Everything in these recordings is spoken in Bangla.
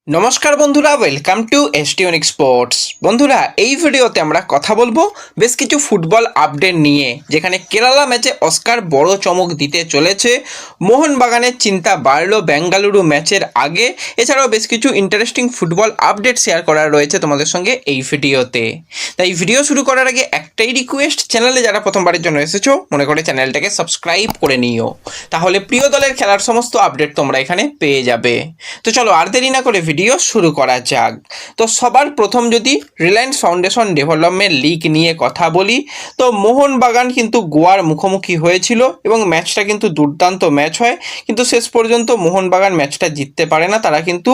নমস্কার বন্ধুরা, ওয়েলকাম টু এসটিওনিক স্পোর্টস। বন্ধুরা, এই ভিডিওতে আমরা কথা বলবো বেশ কিছু ফুটবল আপডেট নিয়ে, যেখানে কেরালা ম্যাচে অস্কার বড় চমক দিতে চলেছে। মোহনবাগানের চিন্তা বাড়লো বেঙ্গালুরু ম্যাচের আগে। এছাড়াও বেশ কিছু ইন্টারেস্টিং ফুটবল আপডেট শেয়ার করার রয়েছে তোমাদের সঙ্গে এই ভিডিওতে। তাই ভিডিও শুরু করার আগে একটাই রিকোয়েস্ট, চ্যানেলে যারা প্রথমবারের জন্য এসেছো মনে করে চ্যানেলটাকে সাবস্ক্রাইব করে নিও, তাহলে প্রিয় দলের খেলার সমস্ত আপডেট তোমরা এখানে পেয়ে যাবে। তো চলো আর দেরি না করে ভিডিও শুরু করা যাক। তো সবার প্রথম যদি রিলায়েন্স ফাউন্ডেশন ডেভেলপমেন্ট লিগ নিয়ে কথা বলি, তো মোহনবাগান কিন্তু গোয়ার মুখোমুখি হয়েছিল এবং ম্যাচটা কিন্তু দুর্দান্ত ম্যাচ হয়, কিন্তু শেষ পর্যন্ত মোহনবাগান ম্যাচটা জিততে পারে না। তারা কিন্তু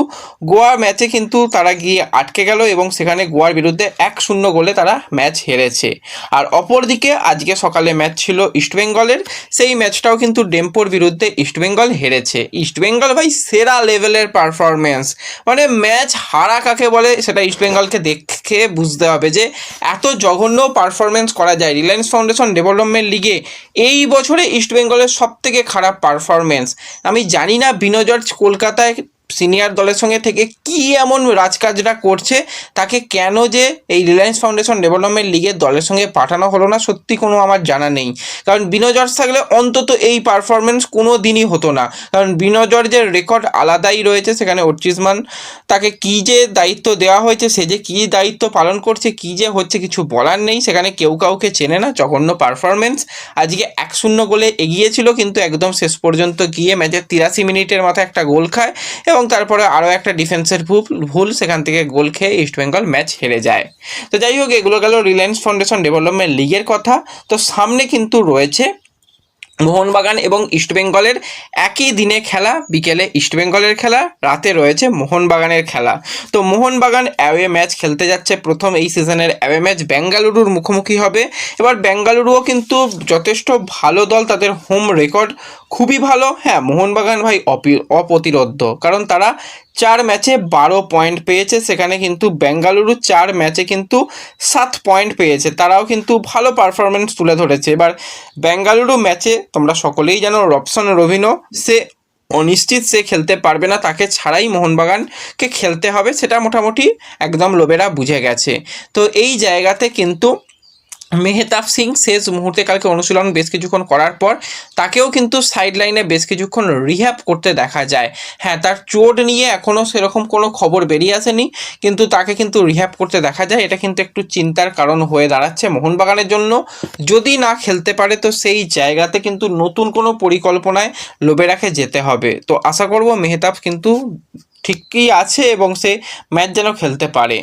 গোয়া ম্যাচে কিন্তু তারা গিয়ে আটকে গেল এবং সেখানে গোয়ার বিরুদ্ধে 1-0 গোলে তারা ম্যাচ হেরেছে। আর অপরদিকে আজকে সকালে ম্যাচ ছিল ইস্টবেঙ্গলের, সেই ম্যাচটাও কিন্তু ডেম্পোর বিরুদ্ধে ইস্টবেঙ্গল হেরেছে। ইস্টবেঙ্গল ভাই সেরা লেভেলের পারফরমেন্স, মানে ম্যাচ হারা কাকে বলে সেটা ইস্টবেঙ্গলকে দেখে বুঝতে হবে যে এত জঘন্য পারফরমেন্স করা যায়। রিলায়েন্স ফাউন্ডেশন ডেভেলপমেন্ট লিগে এই বছরে ইস্টবেঙ্গলের সবথেকে খারাপ পারফরমেন্স। আমি জানি না বিনো জর্জ কলকাতায় সিনিয়র দলের সঙ্গে থেকে কি এমন রাজকাজটা করছে, তাকে কেন যে এই রিলায়েন্স ফাউন্ডেশন ডেভেলপমেন্ট লিগের দলের সঙ্গে পাঠানো হলো না, সত্যি কোনো আমার জানা নেই। কারণ বিনো জর্জ থাকলে অন্তত এই পারফরমেন্স কোনো দিনই হতো না, কারণ বিনো জর্জের রেকর্ড আলাদাই রয়েছে। সেখানে অর্চিজমান তাকে কী যে দায়িত্ব দেওয়া হয়েছে, সে যে কী দায়িত্ব পালন করছে, কী যে হচ্ছে কিছু বলার নেই। সেখানে কেউ কাউকে চেনে না, জঘন্য পারফরমেন্স। আজকে 1-0 গোলে এগিয়েছিল, কিন্তু একদম শেষ পর্যন্ত গিয়ে ম্যাচের 83 মিনিটের মাথায় একটা গোল খায় এবং তারপরে আরও একটা ডিফেন্সের ভুল, সেখান থেকে গোল খেয়ে ইস্টবেঙ্গল ম্যাচ হেরে যায়। তো যাই হোক, এগুলো গেল রিলায়েন্স ফাউন্ডেশন ডেভেলপমেন্ট লিগের কথা। তো সামনে কিন্তু রয়েছে মোহনবাগান এবং ইস্টবেঙ্গলের একই দিনে খেলা। বিকেলে ইস্টবেঙ্গলের খেলা, রাতে রয়েছে মোহনবাগানের খেলা। তো মোহনবাগান অ্যাওয়ে ম্যাচ খেলতে যাচ্ছে, প্রথম এই সিজনের অ্যাওয়ে ম্যাচ বেঙ্গালুরুর মুখোমুখি হবে। এবার বেঙ্গালুরুও কিন্তু যথেষ্ট ভালো দল, তাদের হোম রেকর্ড খুবই ভালো। হ্যাঁ, মোহনবাগান ভাই অপ্রতিরোধ্য, কারণ তারা 4 ম্যাচে 12 পয়েন্ট পেয়েছে। সেখানে কিন্তু বেঙ্গালুরু 4 ম্যাচে কিন্তু 7 পয়েন্ট পেয়েছে, তারাও কিন্তু ভালো পারফরমেন্স তুলে ধরেছে। এবার বেঙ্গালুরু ম্যাচে তোমরা সকলেই জানো রবসন রবিনো সে অনিশ্চিত, সে খেলতে পারবে না, তাকে ছাড়াই মোহনবাগানকে খেলতে হবে, সেটা মোটামুটি একদম লোবেরা বুঝে গেছে। তো এই জায়গাতে কিন্তু মেহতাব সিং শেষ মুহূর্তে কালকে অনুশীলন বেশ কিছুক্ষণ করার পর তাকেও কিন্তু সাইড লাইনে বেশ কিছুক্ষণ রিহ্যাব করতে দেখা যায়। হ্যাঁ, তার চোট নিয়ে এখনও সেরকম কোনো খবর বেরিয়ে আসেনি, কিন্তু তাকে কিন্তু রিহ্যাব করতে দেখা যায়। এটা কিন্তু একটু চিন্তার কারণ হয়ে দাঁড়াচ্ছে মোহনবাগানের জন্য। যদি না খেলতে পারে তো সেই জায়গাতে কিন্তু নতুন কোনো পরিকল্পনায় লোবেরাকে যেতে হবে। তো আশা করব মেহতাব কিন্তু ঠিকই আছে এবং সে ম্যাচ যেন খেলতে পারে।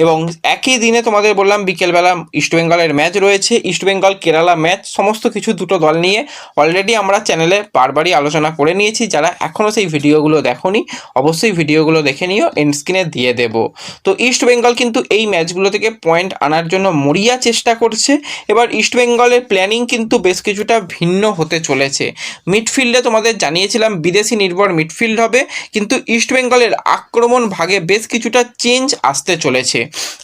এবং একই দিনে তোমাদের বললাম বিকেলবেলা ইস্টবেঙ্গলের ম্যাচ রয়েছে, ইস্টবেঙ্গল কেরালা ম্যাচ। সমস্ত কিছু দুটো দল নিয়ে অলরেডি আমরা চ্যানেলে বারবারই আলোচনা করে নিয়েছি। যারা এখনও সেই ভিডিওগুলো দেখোনি অবশ্যই ভিডিওগুলো দেখে নিও, এন্ড স্ক্রিনে দিয়ে দেব। তো ইস্টবেঙ্গল কিন্তু এই ম্যাচগুলো থেকে পয়েন্ট আনার জন্য মরিয়া চেষ্টা করছে। এবার ইস্টবেঙ্গলের প্ল্যানিং কিন্তু বেশ কিছুটা ভিন্ন হতে চলেছে। মিডফিল্ডে তোমাদের জানিয়েছিলাম বিদেশি নির্ভর মিডফিল্ড হবে, কিন্তু ইস্টবেঙ্গলের আক্রমণ ভাগে বেশ কিছুটা চেঞ্জ আসতে চলেছে।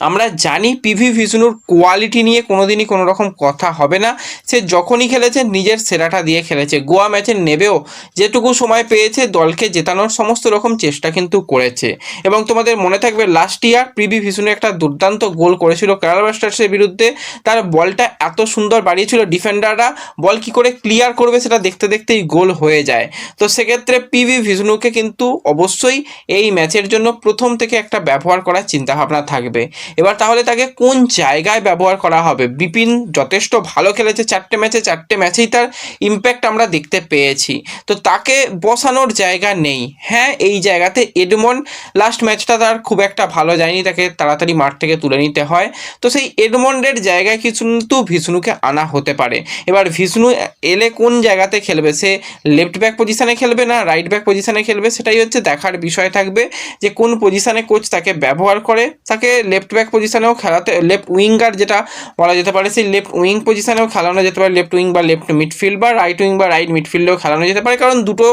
আমরা জানি পিভি ভিষ্ণুর কোয়ালিটি নিয়ে কোনোদিনই কোনো রকম কথা হবে না। সে যখনই খেলেছে নিজের সেরাটা দিয়ে খেলেছে। গোয়া ম্যাচে নেবেও যেটুকু সময় পেয়েছে দলকে জেতানোর সমস্ত রকম চেষ্টা কিন্তু করেছে। এবং তোমাদের মনে থাকবে লাস্ট ইয়ার পিভি ভিষ্ণু একটা দুর্দান্ত গোল করেছিল কেরালা ব্লাস্টার্সের বিরুদ্ধে। তার বলটা এত সুন্দর বাড়িয়েছিল, ডিফেন্ডাররা বল কী করে ক্লিয়ার করবে সেটা দেখতে দেখতেই গোল হয়ে যায়। তো সেক্ষেত্রে পিভি ভিষ্ণুকে কিন্তু অবশ্যই এই ম্যাচের জন্য প্রথম থেকে একটা ব্যবহার করার চিন্তাভাবনা থাকবে। এবার তাহলে তাকে কোন জায়গায় ব্যবহার করা হবে? বিপিন যথেষ্ট ভালো খেলেছে 4টে ম্যাচে, 4টে ম্যাচেই তার ইম্প্যাক্ট আমরা দেখতে পেয়েছি। তো তাকে বসানোর জায়গা নেই। হ্যাঁ, এই জায়গাতে এডমন্ড লাস্ট ম্যাচটা তার খুব একটা ভালো যায়নি, তাকে তাড়াতাড়ি মাঠ থেকে তুলে নিতে হয়। তো সেই এডমন্ডের জায়গায় কিন্তু ভিষ্ণুকে আনা হতে পারে। এবার ভিষ্ণু এলে কোন জায়গাতে খেলবে? সে লেফট ব্যাক পজিশানে খেলবে না রাইট ব্যাক পজিশানে খেলবে, সেটাই হচ্ছে দেখার বিষয় থাকবে যে কোন পজিশানে কোচ তাকে ব্যবহার করে। তাকে লেফট ব্যাক পজিশানেও খেলাতে, লেফট উইঙ্গার যেটা বলা যেতে পারে, সেই লেফট উইং পজিশানেও খেলানো যেতে পারে, লেফট উইং বা লেফট মিডফিল্ড বা রাইট উইং বা রাইট মিডফিল্ডেও খেলানো যেতে পারে, কারণ দুটো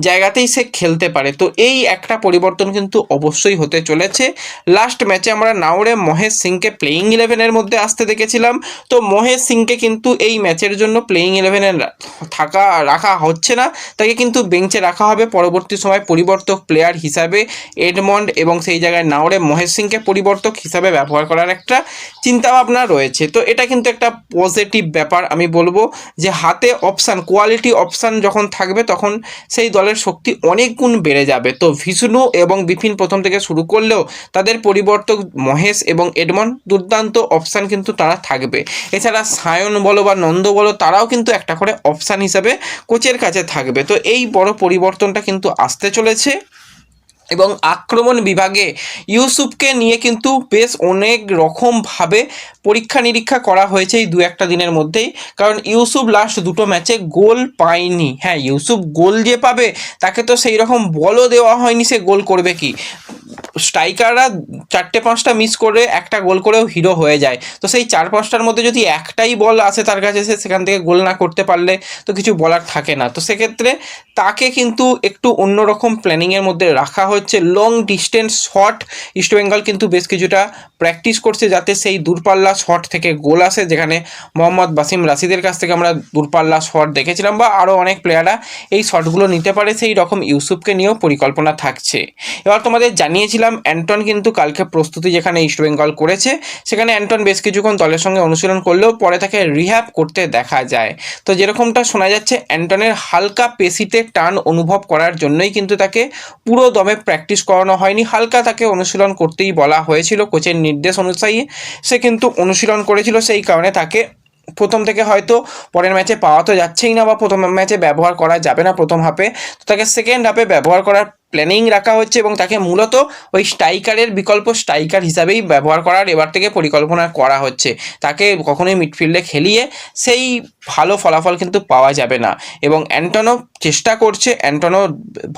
জায়গাতেই সে খেলতে পারে। তো এই একটা পরিবর্তন কিন্তু অবশ্যই হতে চলেছে। লাস্ট ম্যাচে আমরা নাওরে মহেশ সিংকে প্লেয়িং 11-এর মধ্যে আসতে দেখেছিলাম। তো মহেশ সিংকে কিন্তু এই ম্যাচের জন্য প্লেয়িং 11-এ রাখা হচ্ছে না, তাকে কিন্তু বেঞ্চে রাখা হবে পরবর্তী সময় পরিবর্তক প্লেয়ার হিসাবে। হিসাবে এডমন্ড এবং সেই জায়গায় না ওরে মহেশ সিংকে পরিবর্তক হিসাবে ব্যবহার করার একটা চিন্তাভাবনা রয়েছে। তো এটা কিন্তু একটা পজিটিভ ব্যাপার আমি বলবো, যে হাতে অপশান, কোয়ালিটি অপশান যখন থাকবে তখন সেই দলের শক্তি অনেক গুণ বেড়ে যাবে। তো বিষ্ণু এবং বিপিন প্রথম থেকে শুরু করলেও তাদের পরিবর্তক মহেশ এবং এডমন্ড দুর্দান্ত অপশান কিন্তু তারা থাকবে। এছাড়া সায়ন বলো বা নন্দ বলো, তারাও কিন্তু একটা করে অপশান হিসাবে কোচের কাছে থাকবে। তো এই বড় পরিবর্তনটা কিন্তু আসতে চলেছে। এবং আক্রমণ বিভাগে ইউসুফকে নিয়ে কিন্তু বেশ অনেক রকমভাবে পরীক্ষা নিরীক্ষা করা হয়েছে এই দু একটা দিনের মধ্যেই, কারণ ইউসুফ লাস্ট দুটো ম্যাচে গোল পায়নি। হ্যাঁ, ইউসুফ গোল যে পাবে তাকে তো সেই রকম বলও দেওয়া হয়নি, সে গোল করবে কি। স্ট্রাইকাররা 4-5টা মিস করে একটা গোল করেও হিরো হয়ে যায়। তো সেই 4-5টার মধ্যে যদি একটাই বল আসে তার কাছে, সে সেখান থেকে গোল না করতে পারলে তো কিছু বলার থাকে না। তো সেক্ষেত্রে তাকে কিন্তু একটু অন্যরকম প্ল্যানিংয়ের মধ্যে রাখা হচ্ছে। লং ডিস্টেন্স শট ইস্টবেঙ্গল কিন্তু বেশ কিছুটা প্র্যাকটিস করছে, যাতে সেই দূরপাল্লা শট থেকে গোল আসে, যেখানে মোহাম্মদ বাসিম রাশিদের কাছ থেকে আমরা দূরপাল্লা শট দেখেছিলাম, বা আরও অনেক প্লেয়াররা এই শটগুলো নিতে পারে, সেই রকম ইউসুফকে নিয়েও পরিকল্পনা থাকছে। এবার তোমাদের জানিয়েছিলাম অ্যান্টন কিন্তু কালকে প্রস্তুতি যেখানে ইস্টবেঙ্গল করেছে, সেখানে অ্যান্টন বেশ কিছুক্ষণ দলের সঙ্গে অনুশীলন করলেও পরে তাকে রিহ্যাব করতে দেখা যায়। তো যেরকমটা শোনা যাচ্ছে, অ্যান্টনের হালকা পেশিতে টান অনুভব করার জন্যই কিন্তু তাকে পুরো দমে প্র্যাকটিস করানো হয়নি, হালকা তাকে অনুশীলন করতেই বলা হয়েছিল কোচের নির্দেশ অনুযায়ী। সে কিন্তু অনুশীলন করেছিল, সেই কারণে তাকে প্রথম থেকে হয়তো পরের ম্যাচে পাওয়া তো যাচ্ছেই না, বা প্রথম ম্যাচে ব্যবহার করা যাবে না প্রথম হাফে, তো তাকে সেকেন্ড হাফে ব্যবহার করার প্ল্যানিং রাখা হচ্ছে, এবং তাকে মূলত ওই স্ট্রাইকারের বিকল্প স্ট্রাইকার হিসাবেই ব্যবহার করার এবার থেকে পরিকল্পনা করা হচ্ছে। তাকে কখনোই মিডফিল্ডে খেলিয়ে সেই ভালো ফলাফল কিন্তু পাওয়া যাবে না। এবং অ্যান্টনও চেষ্টা করছে, অ্যান্টনও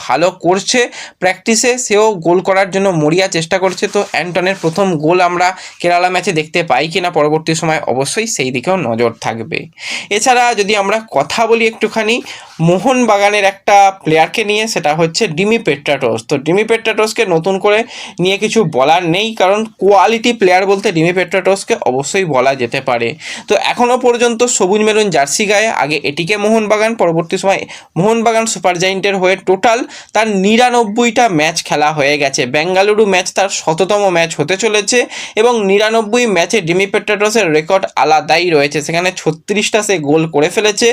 ভালো করছে প্র্যাকটিসে, সেও গোল করার জন্য মরিয়া চেষ্টা করছে। তো অ্যান্টনের প্রথম গোল আমরা কেরালা ম্যাচে দেখতে পাই কিনা পরবর্তী সময়, অবশ্যই সেই দিকেও নজর থাকবে। এছাড়া যদি আমরা কথা বলি একটুখানি মোহনবাগানের একটা প্লেয়ারকে নিয়ে, সেটা হচ্ছে ডিমি পেট্রাটোস। তো ডিমি পেট্রাটোসকে নতুন করে নিয়ে কিছু বলার নেই, কারণ কোয়ালিটি প্লেয়ার বলতে ডিমি পেট্রাটোসকে অবশ্যই বলা যেতে পারে। তো এখনও পর্যন্ত সবুজ মেরুন জার্সি গায়ে, আগে এটিকে মোহনবাগান, পরবর্তী সময় মোহনবাগান সুপার জায়েন্টের হয়ে টোটাল তার 99টা ম্যাচ খেলা হয়ে গেছে। বেঙ্গালুরু ম্যাচ তার 100তম ম্যাচ হতে চলেছে, এবং 99 ম্যাচে ডিমি পেট্রাটোসের রেকর্ড আলাদাই রয়েছে। সেখানে 36টা সে গোল করে ফেলেছে,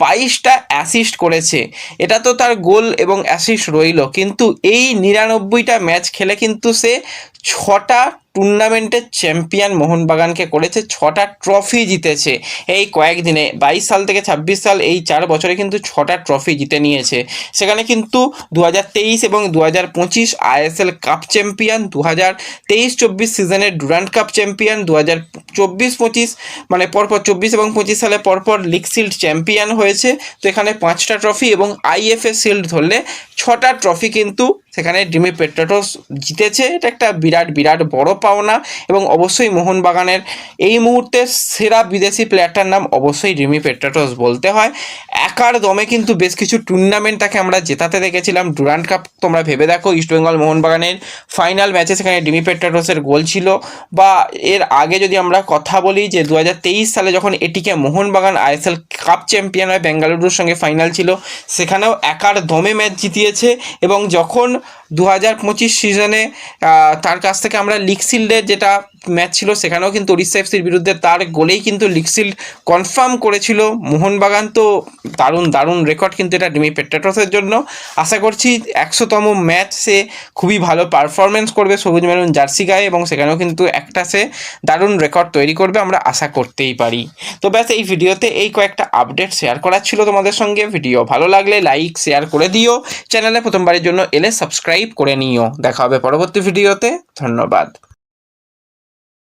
22টা অ্যাসিস্ট করেছে। এটা তো তার গোল এবং অ্যাসিস্ট রইল, কিন্তু এই 99টা ম্যাচ খেলে কিন্তু সে 6টা টুর্নামেন্টের চ্যাম্পিয়ন মোহনবাগানকে করেছে, 6টা ট্রফি জিতেছে এই কয়েকদিনে। 22 সাল থেকে 26 সাল, এই 4 বছরে কিন্তু 6টা ট্রফি জিতে নিয়েছে। সেখানে কিন্তু 2023 এবং 2025 আইএসএল কাপ চ্যাম্পিয়ন, 2023-24 সিজনের ডুরান্ট কাপ চ্যাম্পিয়ন, 2024-25 মানে পরপর 24 এবং 25 সালে পরপর লিগ শিল্ড চ্যাম্পিয়ন হয়েছে। তো এখানে 5টা ট্রফি, এবং আইএফএ শিল্ড ধরলে 6টা ট্রফি কিন্তু সেখানে ডিমি পেট্রাটোস জিতেছে। এটা একটা বিরাট বড় পাওনা, এবং অবশ্যই মোহনবাগানের এই মুহূর্তে সেরা বিদেশি প্লেয়ারটার নাম অবশ্যই ডিমি পেট্রাটোস বলতে হয়। একার দমে কিন্তু বেশ কিছু টুর্নামেন্ট তাকে আমরা জেতাতে দেখেছিলাম। ডুরান্ট কাপ তোমরা ভেবে দেখো, ইস্টবেঙ্গল মোহনবাগানের ফাইনাল ম্যাচে সেখানে ডিমি পেট্রাটোসের গোল ছিল। বা এর আগে যদি আমরা কথা বলি, যে 2023 সালে যখন এটিকে মোহনবাগান আইএসএল কাপ চ্যাম্পিয়ন হয়, বেঙ্গালুরুর সঙ্গে ফাইনাল ছিল, সেখানেও একার দমে ম্যাচ জিতিয়েছে। এবং যখন 2025 সিজনে তার কাছ থেকে আমরা লিগ শিল্ডের যেটা ম্যাচ ছিল, সেখানেও কিন্তু উড়িষ্যা এফসির বিরুদ্ধে তার গোলেই কিন্তু লিগ শিল্ড কনফার্ম করেছিল মোহনবাগান। তো দারুণ রেকর্ড কিন্তু এটা ডিমি পেট্রাটোসের জন্য। আশা করছি 100তম ম্যাচ সে খুবই ভালো পারফরমেন্স করবে সবুজ মেরুন জার্সি গায়ে, এবং সেখানেও কিন্তু একটা সে দারুণ রেকর্ড তৈরি করবে, আমরা আশা করতেই পারি। তো ব্যাস, এই ভিডিওতে এই কয়েকটা আপডেট শেয়ার করার ছিল তোমাদের সঙ্গে। ভিডিও ভালো লাগলে লাইক শেয়ার করে দিও, চ্যানেলে প্রথমবারের জন্য এলে সাবস্ক্রাইব করে নিও। দেখা হবে পরবর্তী ভিডিওতে, ধন্যবাদ।